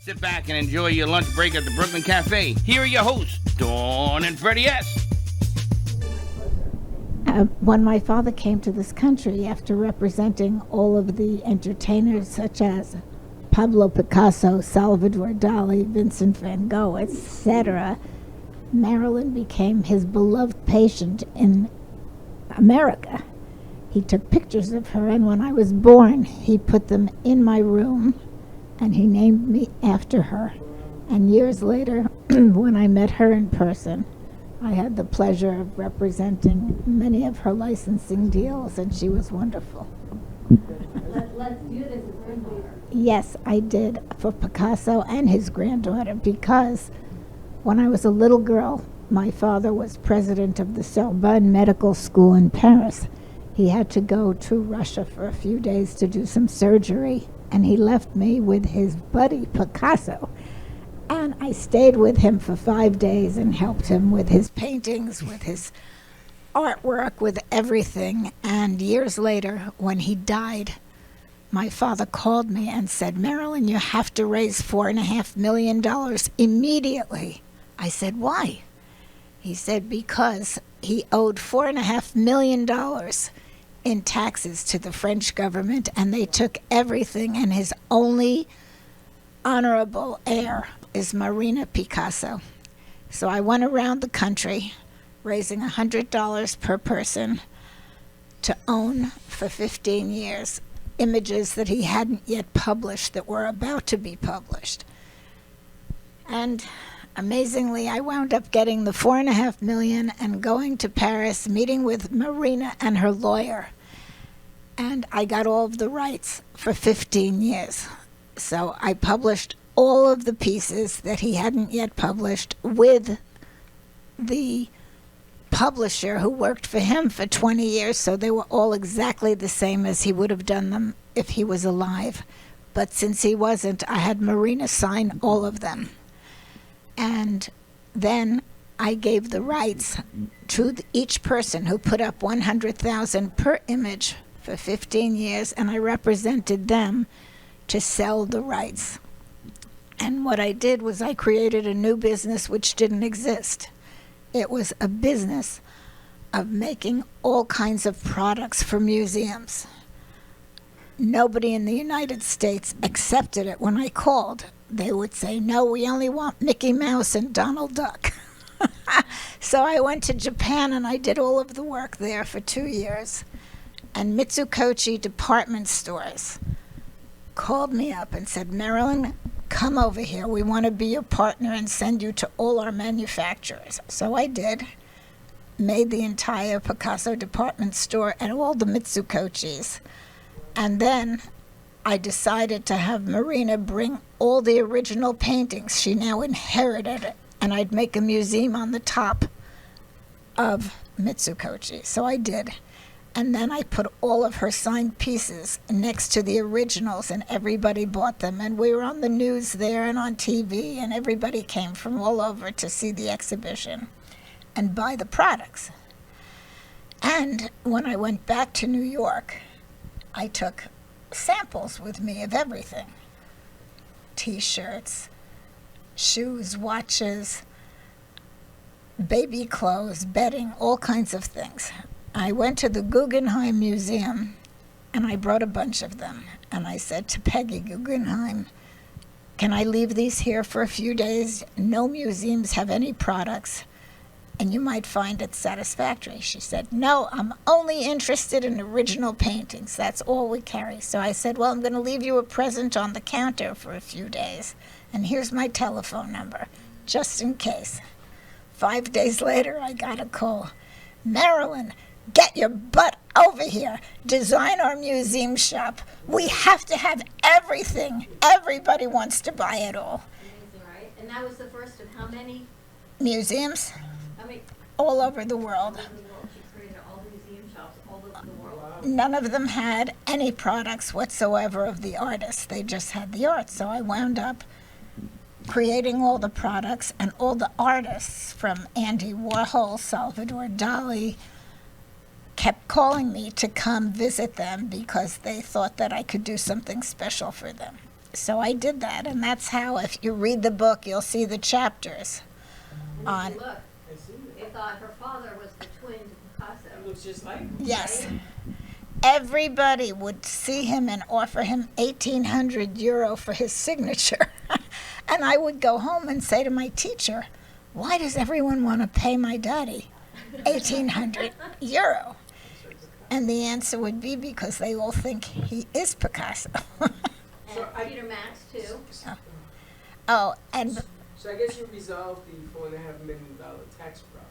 Sit back and enjoy your lunch break at the Brooklyn Cafe. Here are your hosts, Dawn and Freddie S. When my father came to this country after representing all of the entertainers such as Pablo Picasso, Salvador Dali, Vincent van Gogh, etc., Marilyn became his beloved patient in America. He took pictures of her, and when I was born, he put them in my room, and he named me after her. And years later, when I met her in person, I had the pleasure of representing many of her licensing deals, and she was wonderful. Let's do this as granddaughter. Yes, I did, for Picasso and his granddaughter, because when I was a little girl, my father was president of the Sorbonne Medical School in Paris. He had to go to Russia for a few days to do some surgery, and he left me with his buddy Picasso. And I stayed with him for 5 days and helped him with his paintings, with his artwork, with everything. And years later, when he died, my father called me and said, "Marilyn, you have to raise $4.5 million immediately." I said, "Why?" He said, "Because he owed $4.5 million in taxes to the French government, and they took everything, and his only honorable heir is Marina Picasso." So I went around the country raising $100 per person to own for 15 years images that he hadn't yet published that were about to be published. And amazingly, I wound up getting the $4.5 million and going to Paris, meeting with Marina and her lawyer. And I got all of the rights for 15 years. So I published all of the pieces that he hadn't yet published with the publisher who worked for him for 20 years, so they were all exactly the same as he would have done them if he was alive. But since he wasn't, I had Marina sign all of them. And then I gave the rights to each person who put up $100,000 per image for 15 years, and I represented them to sell the rights. And what I did was I created a new business which didn't exist. It was a business of making all kinds of products for museums. Nobody in the United States accepted it when I called. They would say, "No, we only want Mickey Mouse and Donald Duck." So I went to Japan and I did all of the work there for 2 years. And Mitsukoshi department stores called me up and said, "Marilyn, come over here. We want to be your partner and send you to all our manufacturers." So I did. Made the entire Picasso department store and all the Mitsukoshis. And then I decided to have Marina bring all the original paintings. She now inherited it. And I'd make a museum on the top of Mitsukoshi. So I did. And then I put all of her signed pieces next to the originals, and everybody bought them. And we were on the news there and on TV, and everybody came from all over to see the exhibition and buy the products. And when I went back to New York, I took samples with me of everything. T-shirts, shoes, watches, baby clothes, bedding, all kinds of things. I went to the Guggenheim Museum, and I brought a bunch of them. And I said to Peggy Guggenheim, "Can I leave these here for a few days? No museums have any products, and you might find it satisfactory." She said, "No, I'm only interested in original paintings. That's all we carry." So I said, "Well, I'm going to leave you a present on the counter for a few days, and here's my telephone number, just in case." 5 days later, I got a call. "Marilyn, get your butt over here. Design our museum shop. We have to have everything. Everybody wants to buy it all." Amazing, right? And that was the first of how many Museums I mean, all over the world. she created all the museum shops all over the world. None of them had any products whatsoever of the artists. They just had the art. So I wound up creating all the products, and all the artists from Andy Warhol, Salvador Dali, kept calling me to come visit them because they thought that I could do something special for them. So I did that, and that's how, if you read the book, you'll see the chapters And on. if you look, I see that. they thought her father was the twin to Picasso. It looks just like him. Yes. Everybody would see him and offer him 1,800 euro for his signature. And I would go home and say to my teacher, why does everyone want to pay my daddy 1,800 euro? And the answer would be because they all think he is Picasso. And Peter Max, too. Oh, and, So I guess you resolved the $4.5 million tax problem.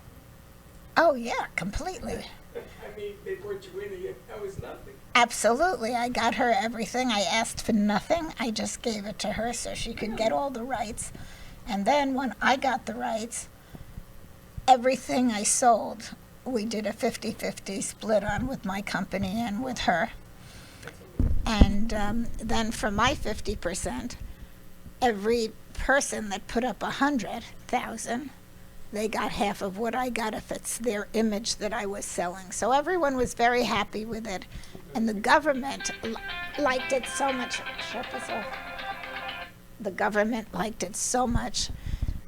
oh yeah, completely. I mean, they brought you in and that was nothing. Absolutely. I got her everything. I asked for nothing. I just gave it to her so she could get all the rights. And then when I got the rights, everything I sold, we did a 50-50 split on with my company and with her. And then for my 50%, every person that put up 100,000, they got half of what I got if it's their image that I was selling. So everyone was very happy with it. And the government liked it so much. Shut this off. The government liked it so much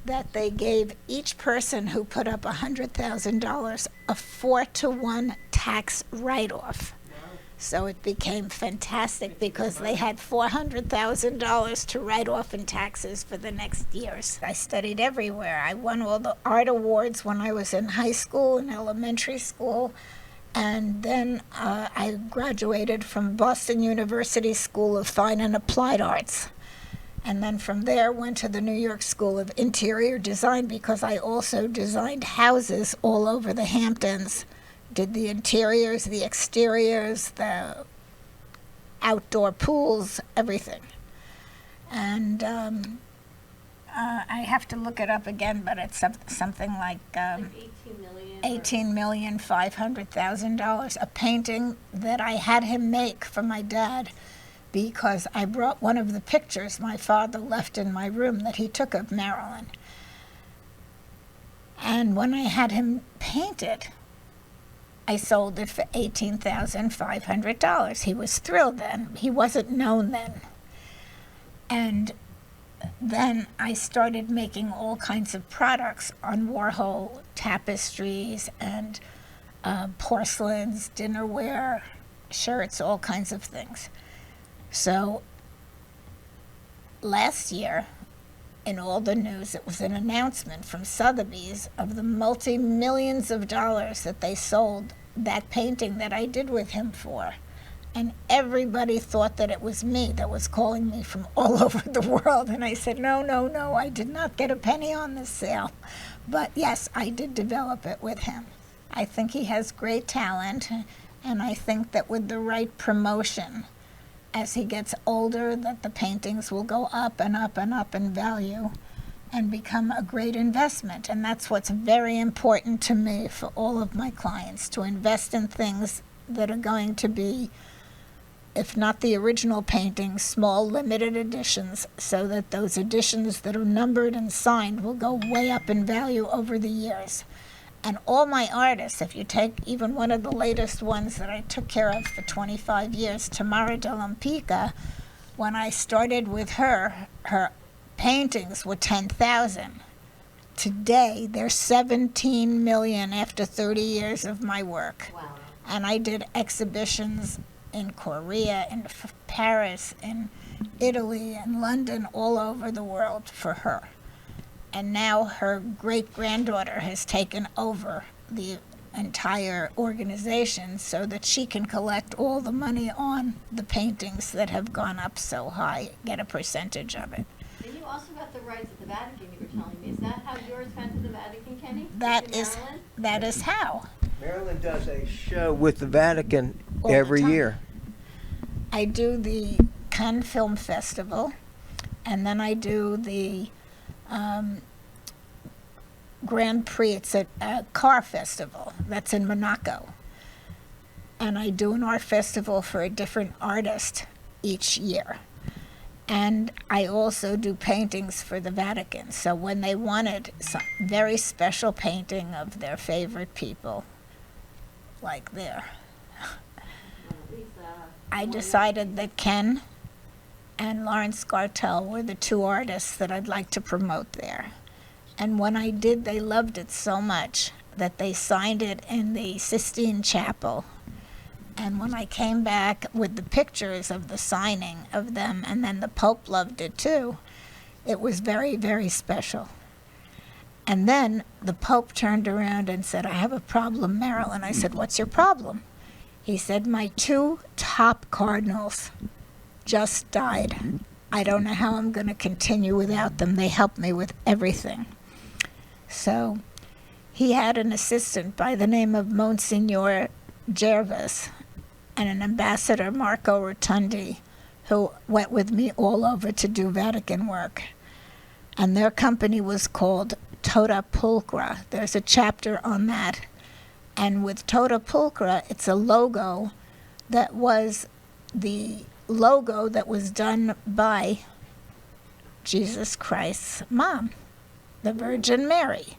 that they gave each person who put up $100,000 a 4-to-1 tax write-off. So it became fantastic because they had $400,000 to write off in taxes for the next years. I studied everywhere. I won all the art awards when I was in high school and elementary school. And then I graduated from Boston University School of Fine and Applied Arts. And then from there went to the New York School of Interior Design because I also designed houses all over the Hamptons. Did the interiors, the exteriors, the outdoor pools, everything. And I have to look it up again, but it's something like Like 18 million. $18,500,000, a painting that I had him make for my dad because I brought one of the pictures my father left in my room that he took of Marilyn. And when I had him paint it, I sold it for $18,500. He was thrilled then. He wasn't known then. And then I started making all kinds of products on Warhol, tapestries and porcelains, dinnerware, shirts, all kinds of things. So last year, in all the news, it was an announcement from Sotheby's of the multi-millions of dollars that they sold that painting that I did with him for. And everybody thought that it was me that was calling me from all over the world. And I said, no, I did not get a penny on this sale. But yes, I did develop it with him. I think he has great talent, and I think that with the right promotion, as he gets older, that the paintings will go up and up and up in value and become a great investment. And that's what's very important to me for all of my clients, to invest in things that are going to be, if not the original paintings, small limited editions, so that those editions that are numbered and signed will go way up in value over the years. And all my artists, if you take even one of the latest ones that I took care of for 25 years, Tamara Dell'Ampica, when I started with her, her paintings were 10,000. Today, they're 17 million after 30 years of my work. Wow. And I did exhibitions in Korea, in Paris, in Italy, and London, all over the world for her. And now her great-granddaughter has taken over the entire organization so that she can collect all the money on the paintings that have gone up so high, get a percentage of it. And you also got the rights at the Vatican, you were telling me. Is that how yours went to the Vatican, Kenny? That To is, Maryland? that is how. Marilyn does a show with the Vatican All the every time. year. I do the Cannes Film Festival, and then I do the Grand Prix. It's a car festival that's in Monaco. And I do an art festival for a different artist each year. And I also do paintings for the Vatican. So when they wanted some very special painting of their favorite people, like there, Lisa. I decided that Ken and Lawrence Gartell were the two artists that I'd like to promote there. And when I did, they loved it so much that they signed it in the Sistine Chapel. And when I came back with the pictures of the signing of them, and then the Pope loved it too, it was very, very special. And then the Pope turned around and said, I have a problem, Marilyn. I said, what's your problem? He said, my two top cardinals just died. I don't know how I'm going to continue without them. They helped me with everything. So he had an assistant by the name of Monsignor Gervais and an ambassador, Marco Rotundi, who went with me all over to do Vatican work. And their company was called Tota Pulchra. There's a chapter on that. And with Tota Pulchra, it's a logo that was the logo that was done by Jesus Christ's mom, the Virgin Mary.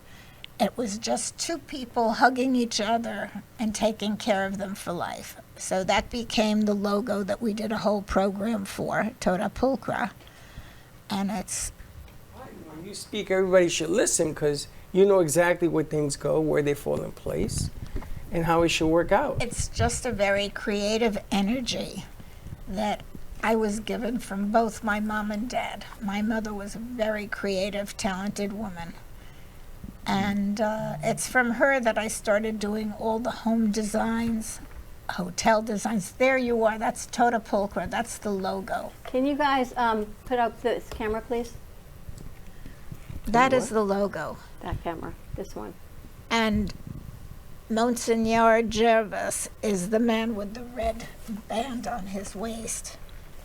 It was just two people hugging each other and taking care of them for life. So that became the logo that we did a whole program for, Tota Pulchra. And it's... When you speak, everybody should listen, because you know exactly where things go, where they fall in place, and how it should work out. It's just a very creative energy that I was given from both my mom and dad. My mother was a very creative, talented woman. And it's from her that I started doing all the home designs, hotel designs. There you are, that's Tota Pulchra, that's the logo. Can you guys put up this camera, please? That is the logo. That camera, this one. And Monsignor Gervais is the man with the red band on his waist.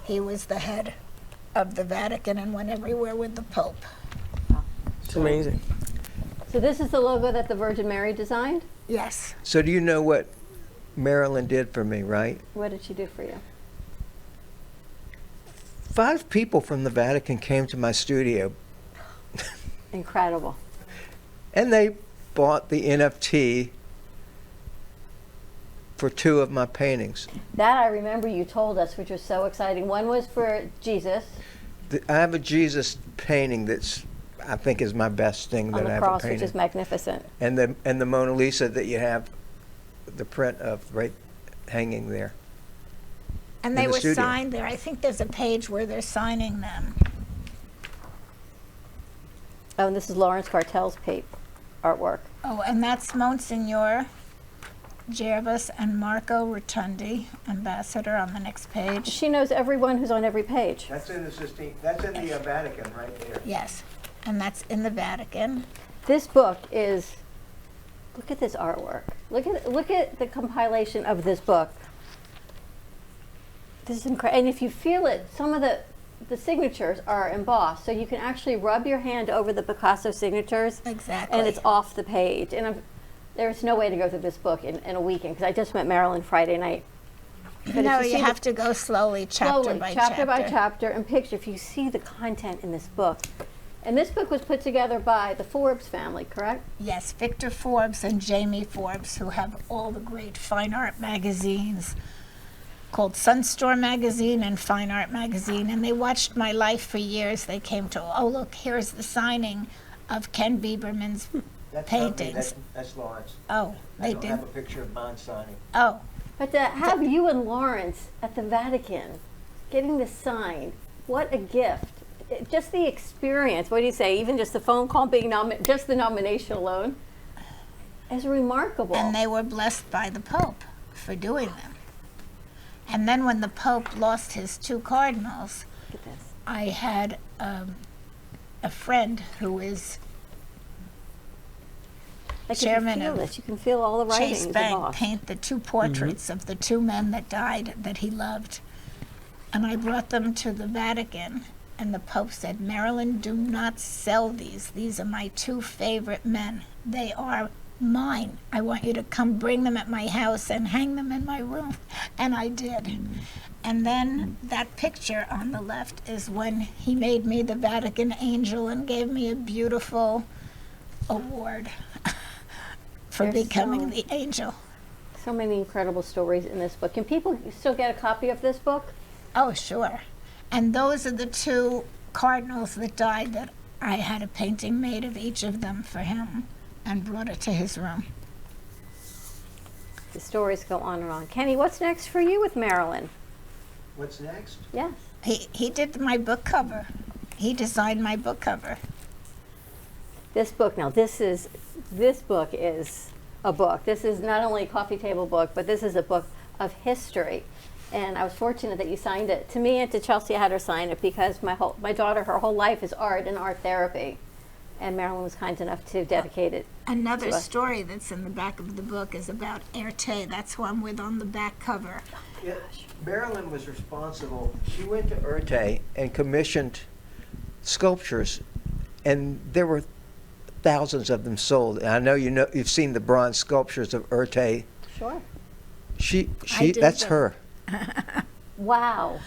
He was the head of the Vatican and went everywhere with the Pope. It's amazing. So this is the logo that the Virgin Mary designed? Yes. So do you know what Marilyn did for me, right? What did she do for you? 5 people from the Vatican came to my studio, Incredible. and they bought the NFT for 2 of my paintings. That I remember you told us, which was so exciting. One was for Jesus I have a Jesus painting that's, I think, is my best thing on that I the ever cross, painted. which is magnificent. And the Mona Lisa that you have the print of right hanging there. And they in the were studio. signed there. I think there's a page where they're signing them. Oh, and this is Lawrence Gartell's artwork. Oh, and that's Monsignor Gervais and Marco Rotundi, ambassador, on the next page. She knows everyone who's on every page. That's in the Sistine. That's in the Vatican right there. Yes, and that's in the Vatican. This book is, look at this artwork. Look at the compilation of this book. This is incredible. And if you feel it, some of the signatures are embossed, so you can actually rub your hand over the Picasso signatures. Exactly. And it's off the page. And there's no way to go through this book in a weekend, because I just met Marilyn Friday night. But No, if you see have to go slowly, chapter by chapter. chapter by chapter, and picture. If you see the content in this book. And this book was put together by the Forbes family, correct? Yes, Victor Forbes and Jamie Forbes, who have all the great fine art magazines called Sunstore Magazine and Fine Art Magazine. And they watched my life for years. They came to, oh, look, here's the signing of Ken Bieberman's paintings. That's Lawrence. Oh, I they don't did? have a picture of mine signing. Oh, But to have you and Lawrence at the Vatican getting this signed, what a gift. Just the experience, what do you say, even just the phone call, being just the nomination alone, is remarkable. and they were blessed by the Pope for doing them. And then when the Pope lost his 2 cardinals, Look at this. I had a friend who is Like chairman you can of feel this. You can feel all the writings Chase Bank embossed. paint the 2 portraits of the 2 men that died that he loved. And I brought them to the Vatican, and the Pope said, Marilyn, do not sell these. These are my 2 favorite men. They are mine. I want you to come bring them at my house and hang them in my room. And I did. And then that picture on the left is when he made me the Vatican Angel and gave me a beautiful award for There's becoming so- the angel. So many incredible stories in this book. Can people still get a copy of this book? Oh, sure. And those are the two cardinals that died that I had a painting made of each of them for him and brought it to his room. The stories go on and on. Kenny, what's next for you with Marilyn? What's next? Yes. He did my book cover. He designed my book cover. This book, now this book is a book. This is not only a coffee table book, but this is a book of history. And I was fortunate that you signed it. To me and to Chelsea, I had her sign it because my daughter, her whole life is art and art therapy. And Marilyn was kind enough to dedicate it. Another to us. story that's in the back of the book is about Erte. That's who I'm with on the back cover. Yeah, Marilyn was responsible. She went to Erte and commissioned sculptures, and there were thousands of them sold. And I know you've seen the bronze sculptures of Erte. Sure. That's them. her. Wow.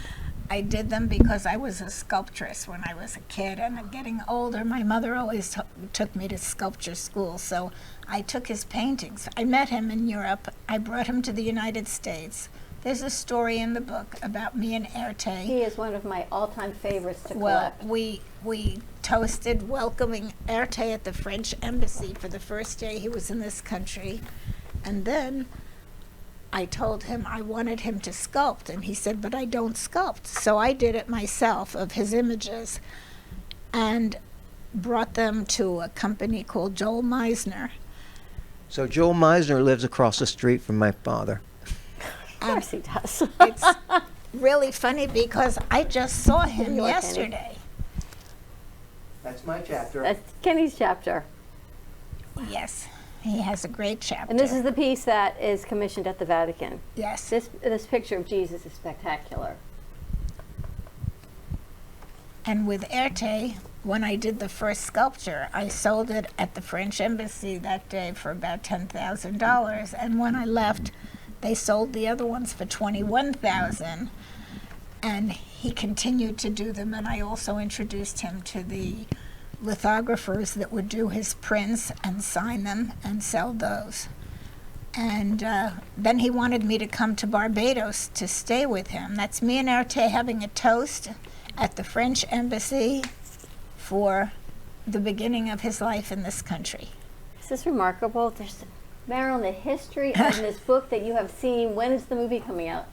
I did them because I was a sculptress when I was a kid, and getting older, my mother always took me to sculpture school, so I took his paintings. I met him in Europe. I brought him to the United States. There's a story in the book about me and Erte. He is one of my all-time favorites to Well, collect. we toasted welcoming Erte at the French embassy for the first day he was in this country, and then I told him I wanted him to sculpt, and he said, but I don't sculpt. So I did it myself of his images and brought them to a company called Joel Meisner. So Joel Meisner lives across the street from my father. Of course he does. It's really funny because I just saw him You are, Kenny. yesterday. That's my chapter. That's Kenny's chapter. Yes, he has a great chapter. And this is the piece that is commissioned at the Vatican. Yes. This picture of Jesus is spectacular. And with Erte, when I did the first sculpture, I sold it at the French embassy that day for about $10,000. And when I left, they sold the other ones for $21,000. And he continued to do them. And I also introduced him to the lithographers that would do his prints and sign them and sell those. And then he wanted me to come to Barbados to stay with him. That's me and Erte having a toast at the French embassy for the beginning of his life in this country. Is this remarkable? There's Marilyn, the history of this book that you have seen. When is the movie coming out?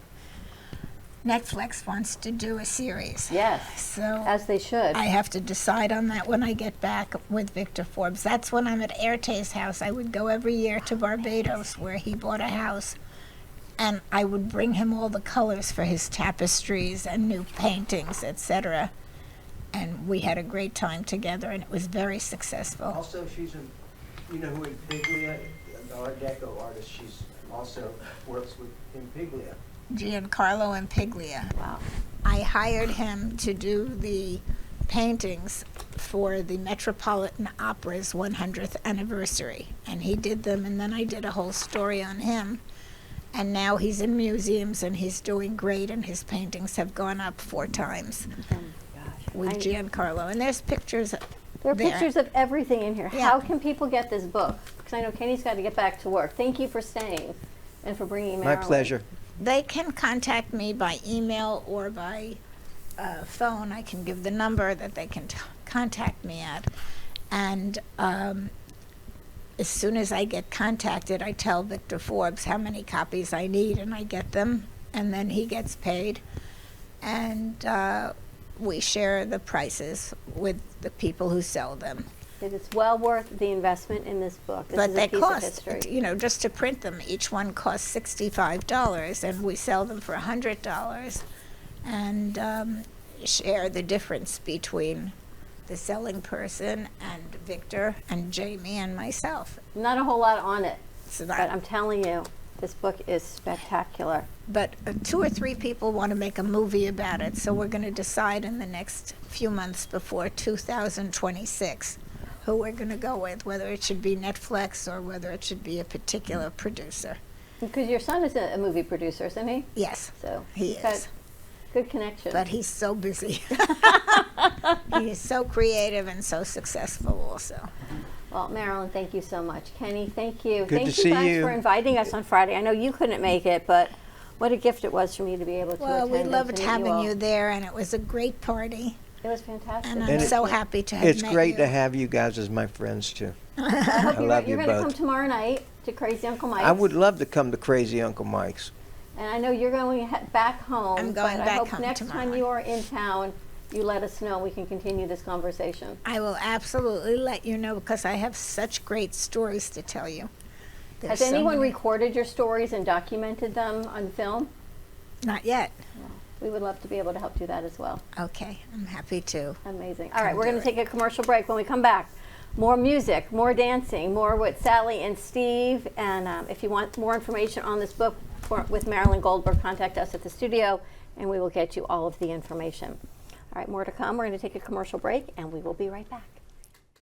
Netflix wants to do a series. Yes, So as they should. I have to decide on that when I get back with Victor Forbes. That's when I'm at Erte's house. I would go every year to Barbados where he bought a house, and I would bring him all the colors for his tapestries and new paintings, etc. And we had a great time together, and it was very successful. Also, she's you know who Impiglia, the Art Deco artist, she's also works with Impiglia. Giancarlo Impiglia. Wow. I hired him to do the paintings for the Metropolitan Opera's 100th anniversary, and he did them, and then I did a whole story on him, and now he's in museums and he's doing great, and his paintings have gone up 4 times Oh my gosh. with Giancarlo, and there's pictures There are there. pictures of everything in here. Yeah. How can people get this book? Because I know Kenny's got to get back to work. Thank you for staying and for bringing My Marilyn. pleasure. They can contact me by email or by phone. I can give the number that they can contact me at. And as soon as I get contacted, I tell Victor Forbes how many copies I need, and I get them, and then he gets paid. And we share the prices with the people who sell them. It is well worth the investment in this book. This But is they a piece cost, of history. you know, just to print them, each one costs $65, and we sell them for $100, and share the difference between the selling person and Victor and Jamie and myself. Not a whole lot on it, So but that, I'm telling you, this book is spectacular. but 2 or 3 people want to make a movie about it, so we're going to decide in the next few months before 2026 who we're going to go with, whether it should be Netflix or whether it should be a particular producer. Because your son is a movie producer, isn't he? Yes, So he he's got is. good connection. But he's so busy. He is so creative and so successful also. Well, Marilyn, thank you so much. Kenny, thank you. Good thank to you see guys you. for inviting us on Friday. I know you couldn't make it, but What a gift it was for me to be able to Well, attend. we and loved to meet having all. you there, and it was a great party. It was fantastic. And I'm And so happy to have It's met great you. to have you guys as my friends too. I hope I love you're you going to both. come tomorrow night to Crazy Uncle Mike's. I would love to come to Crazy Uncle Mike's. And I know you're going back home. I'm going but back I hope home next tomorrow. time you are in town, you let us know. We can continue this conversation. I will absolutely let you know because I have such great stories to tell you. There's Has so anyone many. recorded your stories and documented them on film? Not yet. We would love to be able to help do that as well. Okay, I'm happy to. Amazing. All right, we're do going to it. take a commercial break. When we come back, more music, more dancing, more with Sally and Steve. And if you want more information on this book with Marilyn Goldberg, contact us at the studio, and we will get you all of the information. All right, more to come. We're going to take a commercial break, and we will be right back.